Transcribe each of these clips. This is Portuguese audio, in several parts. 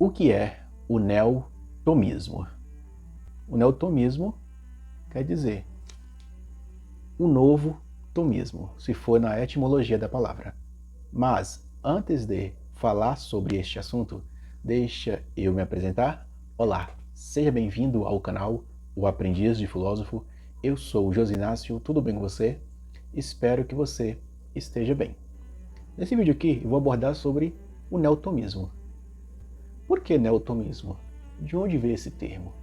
O que é o neotomismo? O neotomismo quer dizer o novo tomismo, se for na etimologia da palavra. Mas, antes de falar sobre este assunto, deixa eu me apresentar. Olá, seja bem-vindo ao canal O Aprendiz de Filósofo. Eu sou o Josinácio, tudo bem com você? Espero que você esteja bem. Nesse vídeo aqui eu vou abordar sobre o neotomismo. Por que neotomismo? De onde veio esse termo?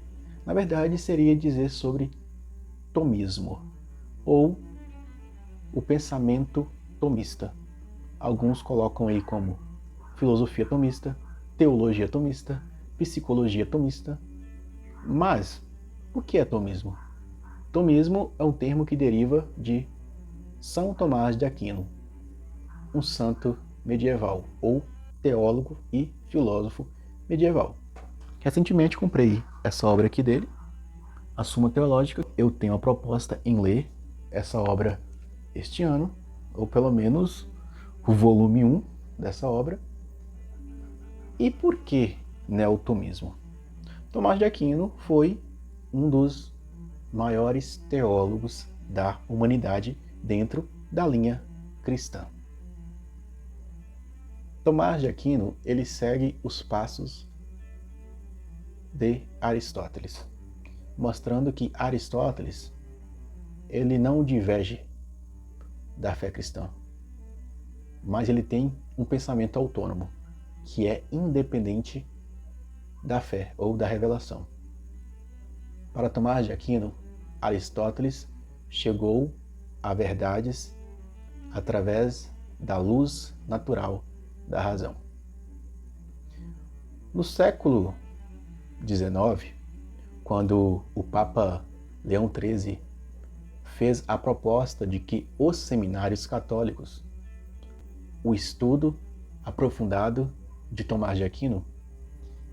Na verdade, seria dizer sobre tomismo, ou o pensamento tomista. Alguns colocam aí como filosofia tomista, teologia tomista, psicologia tomista. Mas, o que é tomismo? Tomismo é um termo que deriva de São Tomás de Aquino, um santo medieval, ou teólogo e filósofo medieval. Recentemente comprei essa obra aqui dele, a Suma Teológica. Eu tenho a proposta em ler essa obra este ano, ou pelo menos o volume 1 dessa obra. E por que neotomismo? Tomás de Aquino foi um dos maiores teólogos da humanidade dentro da linha cristã. Tomás de Aquino, ele segue os passos de Aristóteles, mostrando que Aristóteles, ele não diverge da fé cristã, mas ele tem um pensamento autônomo, que é independente da fé ou da revelação. Para Tomás de Aquino, Aristóteles chegou a verdades através da luz natural da razão. No século XIX, quando o Papa Leão XIII fez a proposta de que os seminários católicos, o estudo aprofundado de Tomás de Aquino,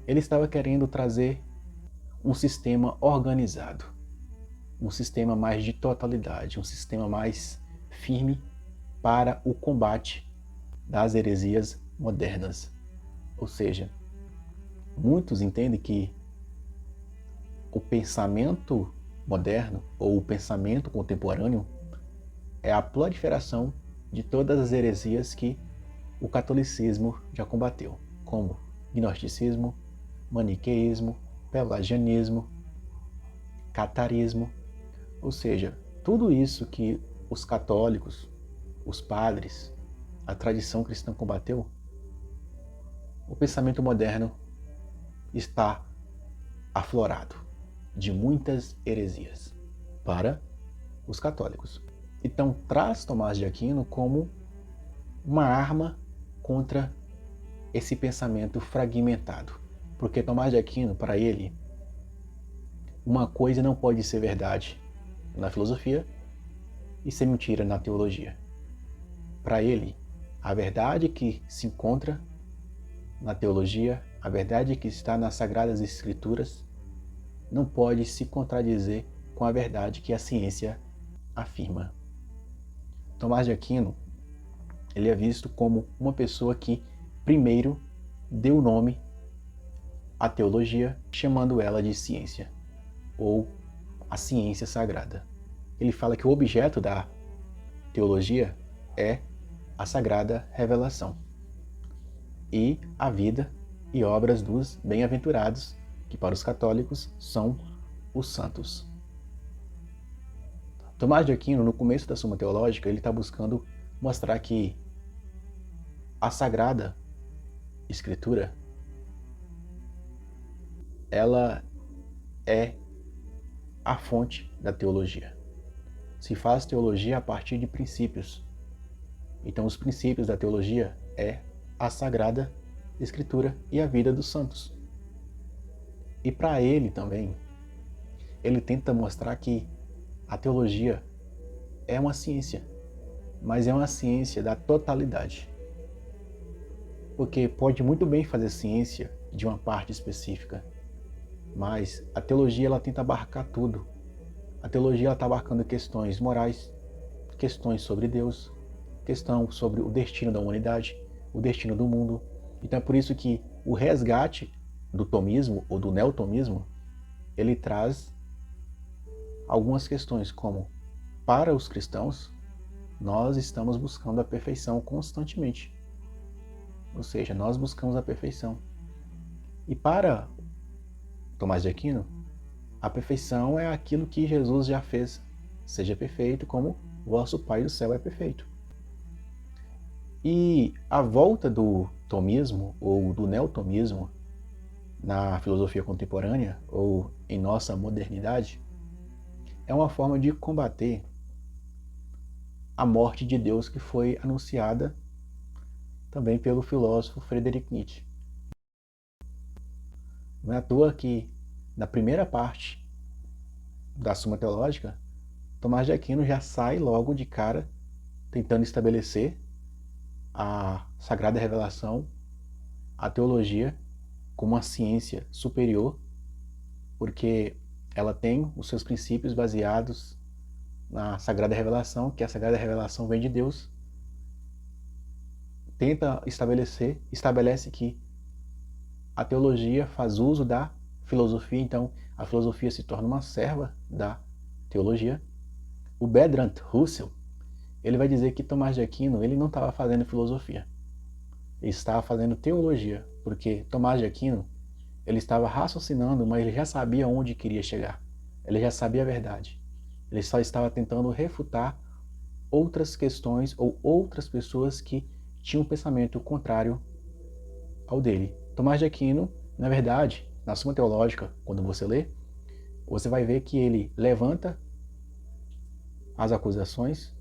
ele estava querendo trazer um sistema organizado, um sistema mais de totalidade, um sistema mais firme para o combate das heresias modernas. Ou seja, muitos entendem que o pensamento moderno ou o pensamento contemporâneo é a proliferação de todas as heresias que o catolicismo já combateu, como gnosticismo, maniqueísmo, pelagianismo, catarismo. Ou seja, tudo isso que os católicos, os padres, a tradição cristã combateu, o pensamento moderno está aflorado de muitas heresias para os católicos. Então traz Tomás de Aquino como uma arma contra esse pensamento fragmentado. Porque Tomás de Aquino, para ele, uma coisa não pode ser verdade na filosofia e ser mentira na teologia. Para ele, a verdade que se encontra na teologia, a verdade que está nas Sagradas Escrituras, não pode se contradizer com a verdade que a ciência afirma. Tomás de Aquino, ele é visto como uma pessoa que primeiro deu nome à teologia, chamando ela de ciência, ou a ciência sagrada. Ele fala que o objeto da teologia é a sagrada revelação e a vida e obras dos bem-aventurados, que para os católicos são os santos. Tomás de Aquino, no começo da Suma Teológica, ele está buscando mostrar que a Sagrada Escritura, ela é a fonte da teologia. Se faz teologia a partir de princípios. Então os princípios da teologia é a Sagrada Escritura e a vida dos santos. E para ele também, ele tenta mostrar que a teologia é uma ciência, mas é uma ciência da totalidade. Porque pode muito bem fazer ciência de uma parte específica, mas a teologia ela tenta abarcar tudo. A teologia está abarcando questões morais, questões sobre Deus, questão sobre o destino da humanidade, o destino do mundo. Então é por isso que o resgate do tomismo ou do neotomismo, ele traz algumas questões como, para os cristãos, nós estamos buscando a perfeição constantemente. Ou seja, nós buscamos a perfeição. E para Tomás de Aquino, a perfeição é aquilo que Jesus já fez. Seja perfeito como vosso Pai do céu é perfeito. E a volta do tomismo ou do neotomismo na filosofia contemporânea ou em nossa modernidade é uma forma de combater a morte de Deus que foi anunciada também pelo filósofo Friedrich Nietzsche. Não é à toa que na primeira parte da Suma Teológica, Tomás de Aquino já sai logo de cara tentando estabelecer a Sagrada Revelação, a teologia, como uma ciência superior, porque ela tem os seus princípios baseados na Sagrada Revelação, que a Sagrada Revelação vem de Deus. Estabelece que a teologia faz uso da filosofia, então a filosofia se torna uma serva da teologia. O Bertrand Russell, ele vai dizer que Tomás de Aquino ele não estava fazendo filosofia, ele estava fazendo teologia, porque Tomás de Aquino ele estava raciocinando, mas ele já sabia onde queria chegar, ele já sabia a verdade, ele só estava tentando refutar outras questões ou outras pessoas que tinham um pensamento contrário ao dele. Tomás de Aquino, na verdade, na Suma Teológica, quando você lê, você vai ver que ele levanta as acusações,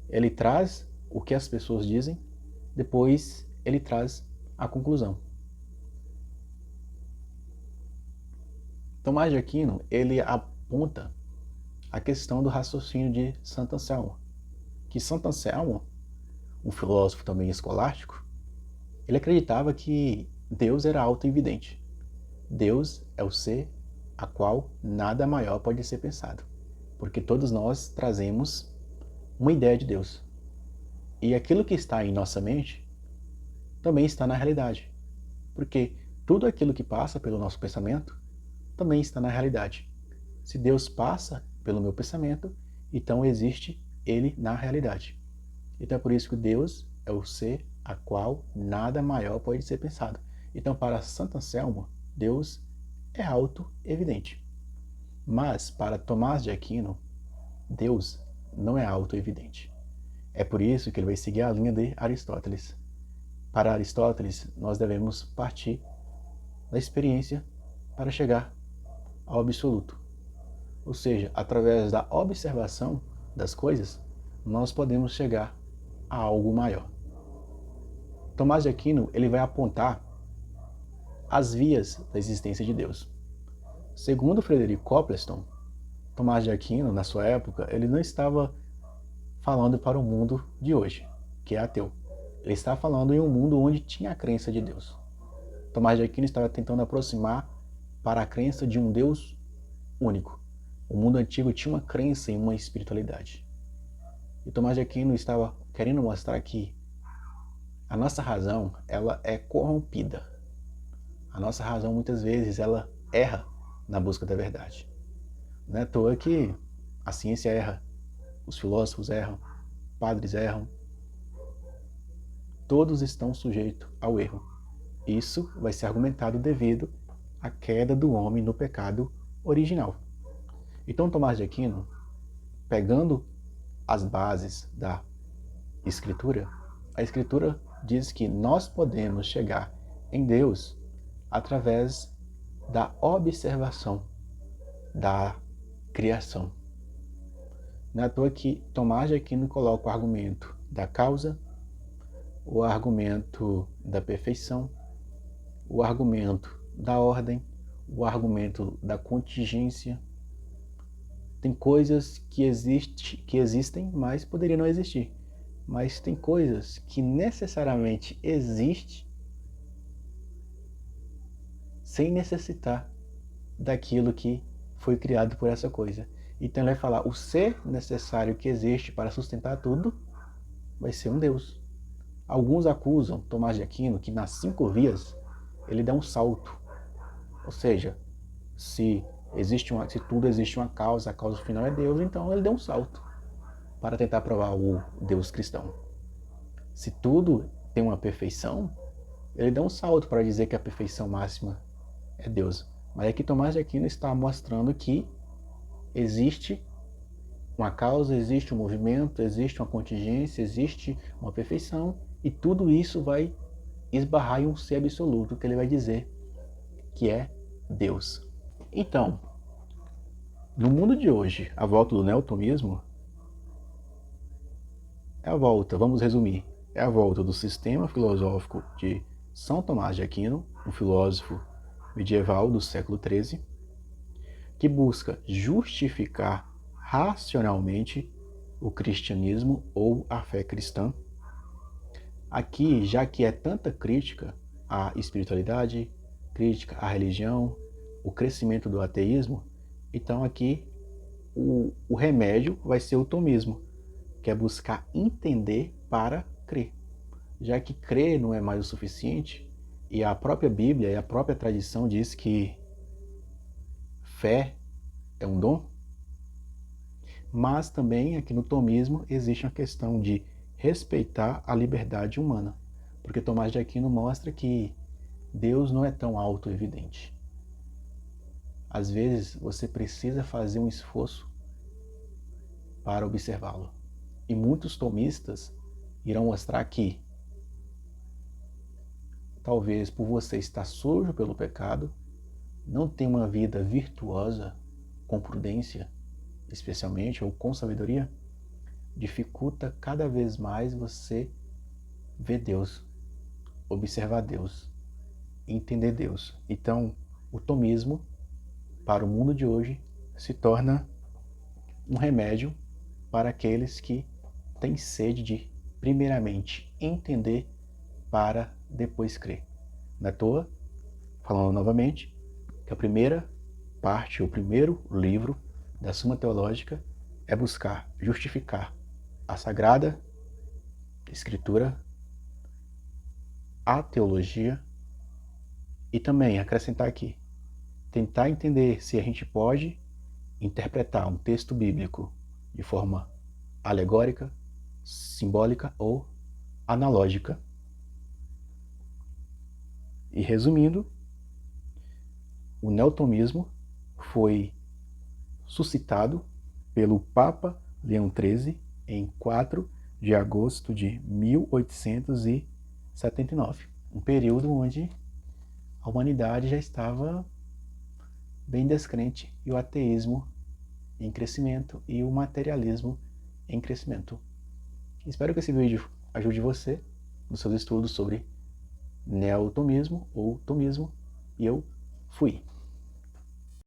ele traz o que as pessoas dizem, depois ele traz a conclusão. Tomás de Aquino, ele aponta a questão do raciocínio de Santo Anselmo, que Santo Anselmo, um filósofo também escolástico, ele acreditava que Deus era autoevidente. Deus é o ser a qual nada maior pode ser pensado, porque todos nós trazemos uma ideia de Deus. E aquilo que está em nossa mente também está na realidade, porque tudo aquilo que passa pelo nosso pensamento também está na realidade. Se Deus passa pelo meu pensamento, então existe Ele na realidade. Então é por isso que Deus é o ser a qual nada maior pode ser pensado. Então, para Santo Anselmo, Deus é auto-evidente. Mas, para Tomás de Aquino, Deus não é auto-evidente. É por isso que ele vai seguir a linha de Aristóteles. Para Aristóteles, nós devemos partir da experiência para chegar ao absoluto. Ou seja, através da observação das coisas, nós podemos chegar a algo maior. Tomás de Aquino ele vai apontar as vias da existência de Deus. Segundo Frederick Copleston, Tomás de Aquino, na sua época, ele não estava falando para o mundo de hoje, que é ateu. Ele estava falando em um mundo onde tinha a crença de Deus. Tomás de Aquino estava tentando aproximar para a crença de um Deus único. O mundo antigo tinha uma crença em uma espiritualidade. E Tomás de Aquino estava querendo mostrar que a nossa razão, ela é corrompida. A nossa razão, muitas vezes, ela erra na busca da verdade. Não é à toa que a ciência erra, os filósofos erram, padres erram. Todos estão sujeitos ao erro. Isso vai ser argumentado devido à queda do homem no pecado original. Então, Tomás de Aquino, pegando as bases da Escritura, a Escritura diz que nós podemos chegar em Deus através da observação da criação. Não é à toa que Tomás de Aquino coloca o argumento da causa, o argumento da perfeição, o argumento da ordem, o argumento da contingência. Tem coisas que existem, mas poderiam não existir. Mas tem coisas que necessariamente existem sem necessitar daquilo que foi criado por essa coisa. Então ele vai falar, o ser necessário que existe para sustentar tudo vai ser um Deus. Alguns acusam Tomás de Aquino que nas 5 vias ele dá um salto. Ou seja, se tudo existe uma causa, a causa final é Deus, então ele deu um salto para tentar provar o Deus cristão. Se tudo tem uma perfeição, ele deu um salto para dizer que a perfeição máxima é Deus. Mas aqui Tomás de Aquino está mostrando que existe uma causa, existe um movimento, existe uma contingência, existe uma perfeição, e tudo isso vai esbarrar em um ser absoluto, que ele vai dizer que é Deus. Então, no mundo de hoje, a volta do neotomismo é a volta, vamos resumir, é a volta do sistema filosófico de São Tomás de Aquino, um filósofo medieval do século XIII, que busca justificar racionalmente o cristianismo ou a fé cristã. Aqui, já que é tanta crítica à espiritualidade, crítica à religião, o crescimento do ateísmo, então aqui o remédio vai ser o tomismo, que é buscar entender para crer. Já que crer não é mais o suficiente, e a própria Bíblia e a própria tradição diz que fé é um dom, mas também aqui no tomismo existe uma questão de respeitar a liberdade humana, porque Tomás de Aquino mostra que Deus não é tão autoevidente. Às vezes você precisa fazer um esforço para observá-lo. E muitos tomistas irão mostrar que talvez por você estar sujo pelo pecado, não ter uma vida virtuosa, com prudência, especialmente, ou com sabedoria, dificulta cada vez mais você ver Deus, observar Deus, entender Deus. Então, o tomismo, para o mundo de hoje, se torna um remédio para aqueles que têm sede de, primeiramente, entender para depois crer. Não é à toa, falando novamente, que a primeira parte, o primeiro livro da Suma Teológica é buscar justificar a Sagrada Escritura, a teologia, e também acrescentar aqui, tentar entender se a gente pode interpretar um texto bíblico de forma alegórica, simbólica ou analógica. E resumindo, o neotomismo foi suscitado pelo Papa Leão XIII em 4 de agosto de 1879, um período onde a humanidade já estava bem descrente e o ateísmo em crescimento e o materialismo em crescimento. Espero que esse vídeo ajude você nos seus estudos sobre neotomismo ou tomismo, e eu fui.